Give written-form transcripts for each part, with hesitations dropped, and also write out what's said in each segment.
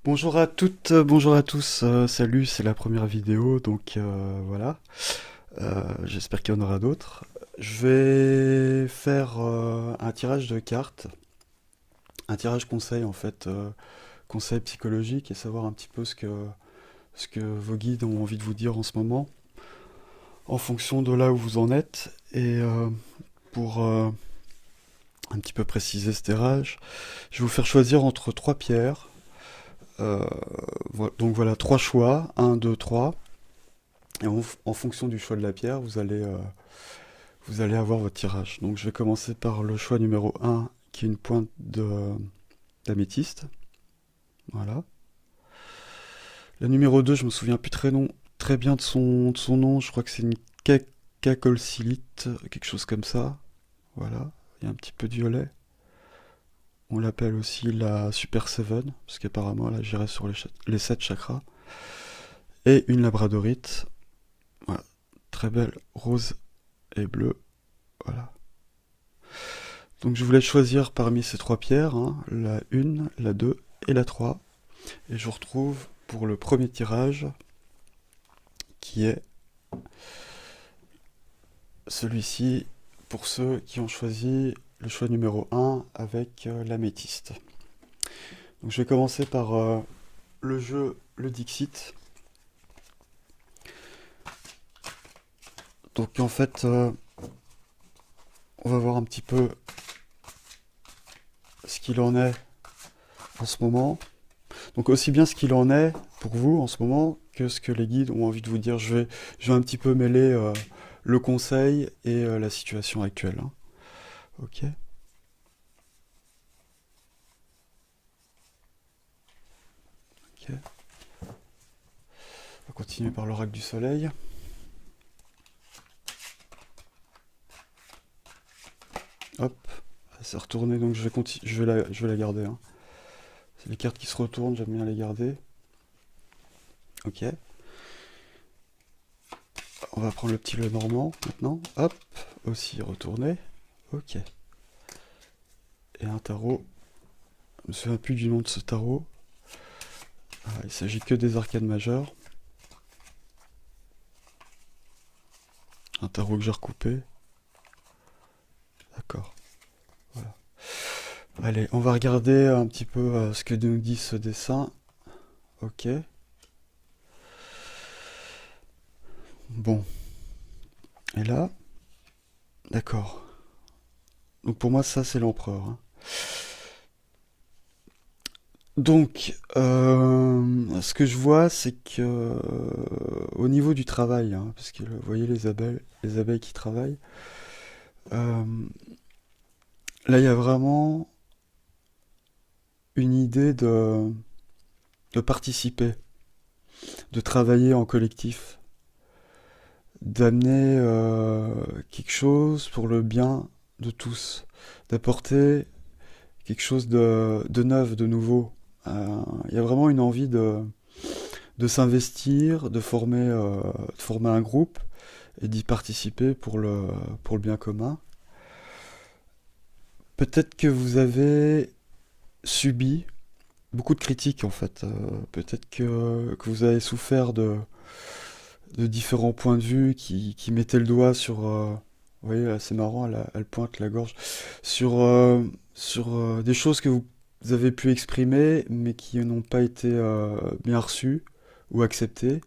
Bonjour à toutes, bonjour à tous, salut, c'est la première vidéo, donc voilà. J'espère qu'il y en aura d'autres. Je vais faire un tirage de cartes, un tirage conseil en fait, conseil psychologique et savoir un petit peu ce que vos guides ont envie de vous dire en ce moment, en fonction de là où vous en êtes. Et pour un petit peu préciser ce tirage, je vais vous faire choisir entre trois pierres. Euh, donc voilà, trois choix, un, deux, trois. Et en fonction du choix de la pierre, vous allez avoir votre tirage. Donc je vais commencer par le choix numéro un, qui est une pointe d'améthyste. Voilà. La numéro 2, je me souviens plus très bien de son nom. Je crois que c'est une cacolcylite, quelque chose comme ça. Voilà. Il y a un petit peu de violet. On l'appelle aussi la Super Seven, parce qu'apparemment elle agirait sur les 7 chakras. Et une labradorite. Voilà. Très belle, rose et bleue. Voilà. Donc je voulais choisir parmi ces trois pierres, hein, la 1, la 2 et la 3. Et je retrouve pour le premier tirage, qui est celui-ci, pour ceux qui ont choisi le choix numéro un avec l'améthyste. Donc je vais commencer par le jeu, le Dixit. Donc en fait, on va voir un petit peu ce qu'il en est en ce moment. Donc aussi bien ce qu'il en est pour vous en ce moment que ce que les guides ont envie de vous dire. Je vais un petit peu mêler le conseil et la situation actuelle, hein. Ok. Ok. On va continuer par l'oracle du soleil. Hop. C'est retourné, donc je vais la garder, hein. C'est les cartes qui se retournent, j'aime bien les garder. Ok. On va prendre le petit Lenormand maintenant. Hop. Aussi retourné. Ok. Et un tarot. Je me souviens plus du nom de ce tarot. Ah, il s'agit que des arcanes majeures. Un tarot que j'ai recoupé. D'accord. Voilà. Allez, on va regarder un petit peu ce que nous dit ce dessin. Ok. Bon. Et là, d'accord. Donc pour moi, ça, c'est l'empereur, hein. Donc, ce que je vois, c'est que au niveau du travail, hein, parce que vous voyez les abeilles qui travaillent, euh, là, il y a vraiment une idée de participer, de travailler en collectif, d'amener quelque chose pour le bien de tous, d'apporter quelque chose de neuf, de nouveau. Il y a vraiment une envie de s'investir, de former un groupe et d'y participer pour le bien commun. Peut-être que vous avez subi beaucoup de critiques en fait. Peut-être que vous avez souffert de différents points de vue qui mettaient le doigt sur... vous voyez, là, c'est marrant, elle pointe la gorge. Sur des choses que vous avez pu exprimer, mais qui n'ont pas été bien reçues ou acceptées.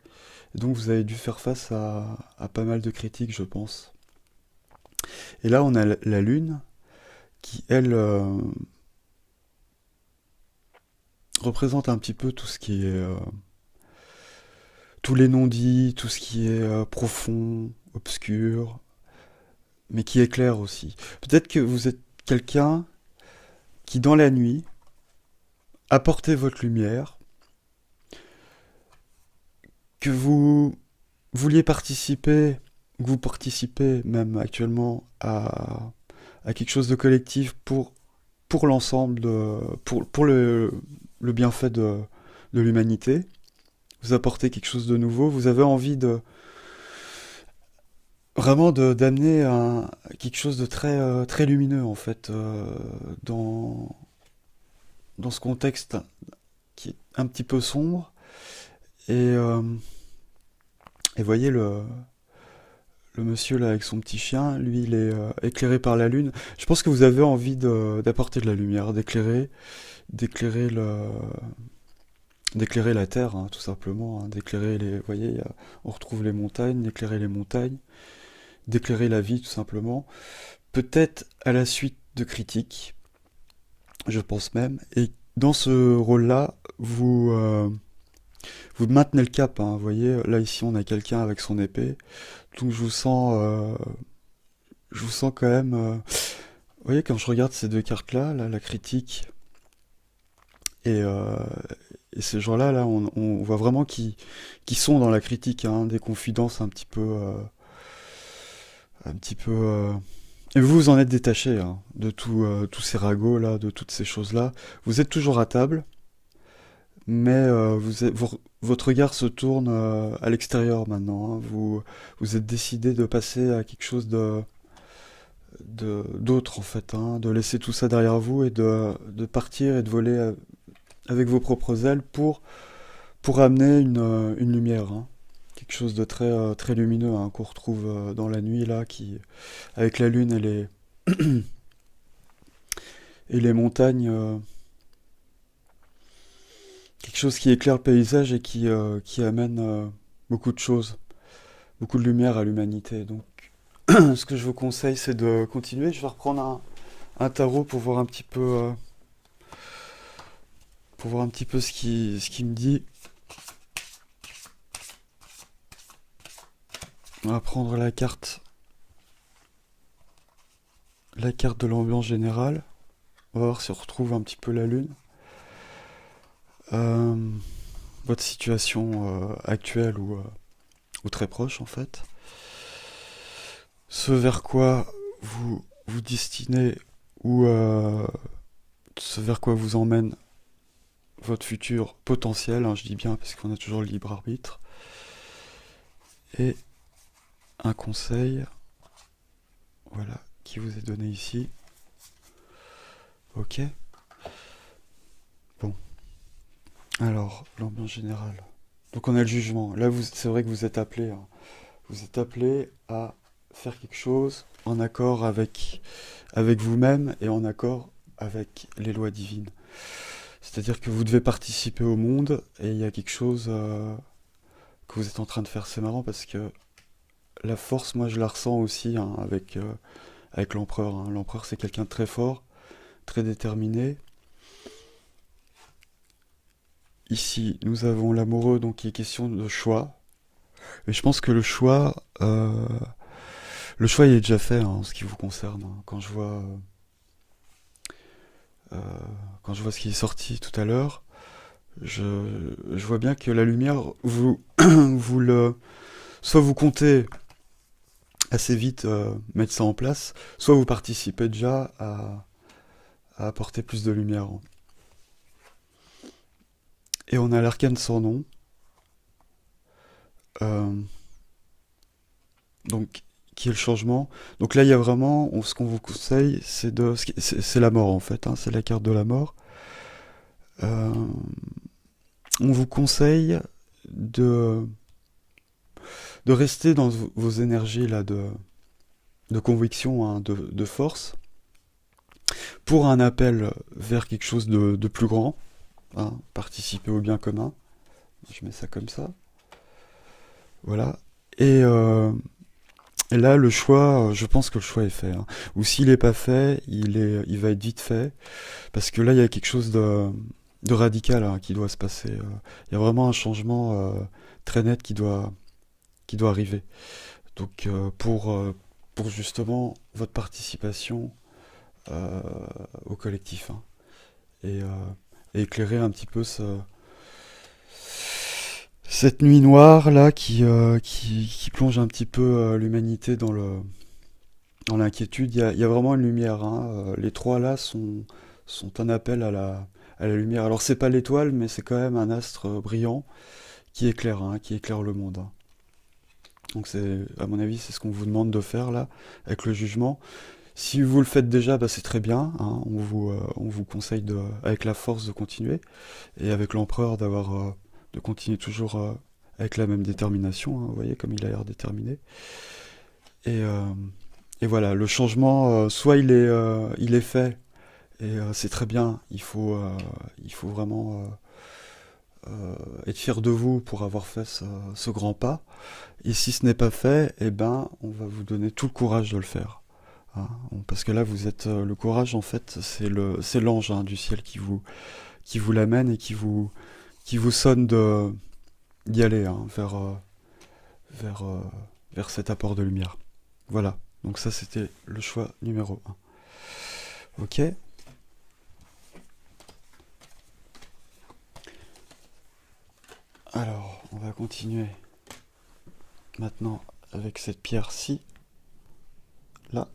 Et donc vous avez dû faire face à pas mal de critiques, je pense. Et là, on a la Lune qui, elle, représente un petit peu tout ce qui est... tous les non-dits, tout ce qui est profond, obscur, mais qui éclaire aussi. Peut-être que vous êtes quelqu'un qui, dans la nuit, apportez votre lumière, que vous vouliez participer, que vous participez même actuellement à quelque chose de collectif pour l'ensemble, pour le bienfait de l'humanité. Vous apportez quelque chose de nouveau, vous avez envie de vraiment d'amener quelque chose de très lumineux en fait dans ce contexte qui est un petit peu sombre. Et voyez le monsieur là avec son petit chien, lui il est éclairé par la lune. Je pense que vous avez envie d'apporter de la lumière, d'éclairer d'éclairer la terre, hein, tout simplement, hein, d'éclairer les, vous voyez, on retrouve les montagnes, d'éclairer les montagnes, d'éclairer la vie, tout simplement. Peut-être à la suite de critiques, je pense même. Et dans ce rôle-là, vous maintenez le cap, hein, vous voyez. Là ici, on a quelqu'un avec son épée, donc je vous sens quand même. Vous voyez, quand je regarde ces deux cartes-là, là, la critique et, euh, et ces gens-là, là, on voit vraiment qu'ils sont dans la critique, hein, des confidences un petit peu. Et vous en êtes détaché, hein, de tous ces ragots là, de toutes ces choses-là. Vous êtes toujours à table, mais votre regard se tourne à l'extérieur maintenant, hein. Vous êtes décidé de passer à quelque chose d'autre en fait, hein, de laisser tout ça derrière vous et de partir et de voler avec vos propres ailes pour amener une lumière, hein. Quelque chose de très lumineux, hein, qu'on retrouve dans la nuit là, avec la lune et les montagnes, quelque chose qui éclaire le paysage et qui amène beaucoup de choses, beaucoup de lumière à l'humanité. Donc, ce que je vous conseille, c'est de continuer. Je vais reprendre un tarot pour voir un petit peu ce qui me dit. On va prendre la carte de l'ambiance générale. On va voir si on retrouve un petit peu la lune. Euh, Votre situation actuelle ou très proche en fait. Ce vers quoi vous vous destinez ou ce vers quoi vous emmène votre futur potentiel, hein, je dis bien parce qu'on a toujours le libre arbitre. Et un conseil, voilà, qui vous est donné ici. Ok. Bon. Alors, l'ambiance générale. Donc on a le jugement. Là, c'est vrai que vous êtes appelé, hein. Vous êtes appelé à faire quelque chose en accord avec vous-même et en accord avec les lois divines. C'est-à-dire que vous devez participer au monde et il y a quelque chose que vous êtes en train de faire. C'est marrant parce que la force, moi, je la ressens aussi, hein, avec l'empereur, hein. L'empereur, c'est quelqu'un de très fort, très déterminé. Ici, nous avons l'amoureux, donc il est question de choix. Et je pense que le choix il est déjà fait, hein, en ce qui vous concerne, hein. Euh, quand je vois ce qui est sorti tout à l'heure, je vois bien que la lumière, soit vous comptez assez vite mettre ça en place, soit vous participez déjà à apporter plus de lumière. Et on a l'arcane sans nom. Euh, donc, qui est le changement. Donc là, il y a vraiment, ce qu'on vous conseille, c'est la mort en fait, hein, c'est la carte de la mort. Euh, on vous conseille de, de rester dans vos énergies là de conviction, hein, de force, pour un appel vers quelque chose de plus grand, hein, participer au bien commun. Je mets ça comme ça. Voilà. Et, euh, et là, le choix, je pense que le choix est fait, hein. Ou s'il n'est pas fait, il va être vite fait. Parce que là, il y a quelque chose de radical, hein, qui doit se passer. Il y a vraiment un changement très net qui doit arriver. Donc, pour justement votre participation euh, au collectif, hein, et, euh, et éclairer un petit peu cette nuit noire là qui plonge un petit peu l'humanité dans l'inquiétude. Il y a vraiment une lumière, hein. Les trois là sont un appel à la lumière. Alors c'est pas l'étoile, mais c'est quand même un astre brillant qui éclaire, hein, qui éclaire le monde, hein. Donc à mon avis, c'est ce qu'on vous demande de faire là avec le jugement. Si vous le faites déjà, bah, c'est très bien, hein. On vous conseille avec la force de continuer, et avec l'empereur de continuer toujours avec la même détermination, hein. Vous voyez comme il a l'air déterminé. Et, euh, et voilà, le changement, soit il est fait, et c'est très bien, il faut vraiment être fier de vous pour avoir fait ce grand pas. Et si ce n'est pas fait, eh ben, on va vous donner tout le courage de le faire, hein. Parce que là, vous êtes le courage, en fait, c'est l'ange, hein, du ciel qui vous l'amène et qui vous sonne d'y aller, hein, vers, euh, vers cet apport de lumière. Voilà. Donc ça, c'était le choix numéro un. Ok. Alors, on va continuer maintenant avec cette pierre-ci, là.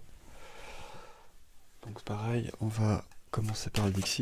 Donc pareil, on va commencer par le Dixit.